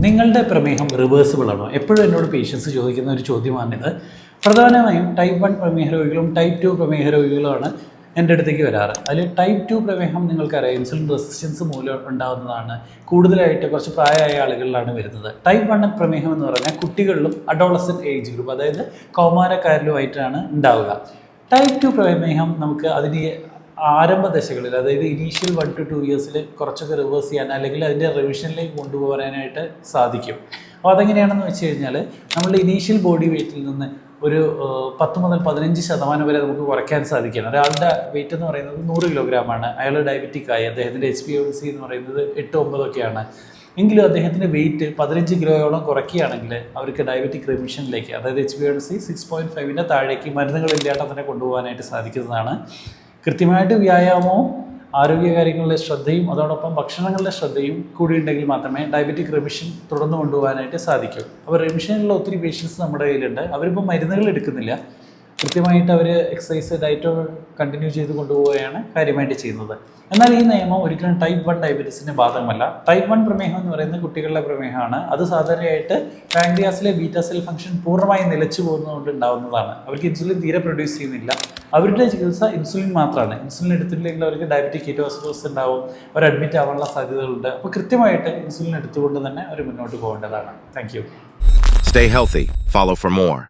നിങ്ങളുടെ പ്രമേഹം റിവേഴ്സിബിൾ ആണോ? എപ്പോഴും എന്നോട് പേഷ്യൻസ് ചോദിക്കുന്ന ഒരു ചോദ്യമാണിത്. പ്രധാനമായും ടൈപ്പ് 1 പ്രമേഹ രോഗികളും ടൈപ്പ് 2 പ്രമേഹ രോഗികളുമാണ് എൻ്റെ അടുത്തേക്ക് വരാറ്. അതിൽ ടൈപ്പ് 2 പ്രമേഹം നിങ്ങൾക്കറിയാം ഇൻസുലിൻ റെസിസ്റ്റൻസ് മൂലം ഉണ്ടാകുന്നതാണ്. കൂടുതലായിട്ട് കുറച്ച് പ്രായമായ ആളുകളിലാണ് വരുന്നത്. ടൈപ്പ് 1 പ്രമേഹം എന്ന് പറഞ്ഞാൽ കുട്ടികളിലും അഡോളസെൻ്റ് ഏജ് ഗ്രൂപ്പ്, അതായത് കൗമാരക്കാരിലുമായിട്ടാണ് ഉണ്ടാവുക. ടൈപ്പ് 2 പ്രമേഹം നമുക്ക് അതിന് ആരംഭ ദശകളിൽ, അതായത് ഇനീഷ്യൽ 1 to 2 ഇയേഴ്സിൽ കുറച്ചൊക്കെ റിവേഴ്സ് ചെയ്യാൻ അല്ലെങ്കിൽ അതിൻ്റെ റിവിഷനിലേക്ക് കൊണ്ടുപോകാനായിട്ട് സാധിക്കും. അപ്പോൾ അതെങ്ങനെയാണെന്ന് വെച്ച് കഴിഞ്ഞാൽ നമ്മളുടെ ഇനീഷ്യൽ ബോഡി വെയ്റ്റിൽ നിന്ന് ഒരു 10 മുതൽ 15% വരെ നമുക്ക് കുറയ്ക്കാൻ സാധിക്കണം. ഒരാളുടെ വെയിറ്റ് എന്ന് പറയുന്നത് 100 കിലോഗ്രാമാണ്. അയാൾ ഡയബറ്റിക് ആയി, അദ്ദേഹത്തിൻ്റെ HbA1c എന്ന് പറയുന്നത് 8-9 ഒക്കെയാണ്. എങ്കിലും അദ്ദേഹത്തിൻ്റെ വെയിറ്റ് 15 കിലോയോളം കുറയ്ക്കുകയാണെങ്കിൽ അവർക്ക് ഡയബറ്റിക് റിമിഷനിലേക്ക്, അതായത് HbA1c 6.5-ൻ്റെ താഴേക്ക് മരുന്നുകളില്ലാതെ തന്നെ കൊണ്ടുപോകാനായിട്ട് സാധിക്കുന്നതാണ്. കൃത്യമായിട്ട് വ്യായാമവും ആരോഗ്യകാര്യങ്ങളുടെ ശ്രദ്ധയും അതോടൊപ്പം ഭക്ഷണങ്ങളുടെ ശ്രദ്ധയും കൂടി ഉണ്ടെങ്കിൽ മാത്രമേ ഡയബറ്റിക് റിമിഷൻ തുടർന്ന് കൊണ്ടുപോകാനായിട്ട് സാധിക്കൂ. അപ്പോൾ റിമിഷനിലുള്ള ഒത്തിരി പേഷ്യൻസ് നമ്മുടെ കയ്യിലുണ്ട്. അവരിപ്പോൾ മരുന്നുകൾ എടുക്കുന്നില്ല, കൃത്യമായിട്ട് അവർ എക്സസൈസ് ഡയറ്റോ കണ്ടിന്യൂ ചെയ്ത് കൊണ്ടുപോവുകയാണ് കാര്യമായിട്ട് ചെയ്യുന്നത്. എന്നാൽ ഈ നിയമം ഒരിക്കലും ടൈപ്പ് 1 ഡയബറ്റീസിന് ബാധകമല്ല. ടൈപ്പ് 1 പ്രമേഹം എന്ന് പറയുന്നത് കുട്ടികളുടെ പ്രമേഹമാണ്. അത് സാധാരണയായിട്ട് പാൻക്രിയാസിലെ ബീറ്റാ സെൽ ഫംഗ്ഷൻ പൂർണ്ണമായും നിലച്ചു പോകുന്നതുകൊണ്ട് ഉണ്ടാകുന്നതാണ്. അവർക്ക് ഇൻസുലിൻ തീരെ പ്രൊഡ്യൂസ് ചെയ്യുന്നില്ല. അവരുടെ ചികിത്സ ഇൻസുലിൻ മാത്രമാണ്. ഇൻസുലിൻ എടുത്തില്ലെങ്കിൽ അവർക്ക് ഡയബറ്റിക് കീറ്റോസിസ് ഉണ്ടാവും, അവർ അഡ്മിറ്റ് ആവാനുള്ള സാധ്യതകളുണ്ട്. അപ്പോൾ കൃത്യമായിട്ട് ഇൻസുലിൻ എടുത്തുകൊണ്ട് തന്നെ അവർ മുന്നോട്ട് പോകേണ്ടതാണ്. Thank you. Stay healthy. Follow for more.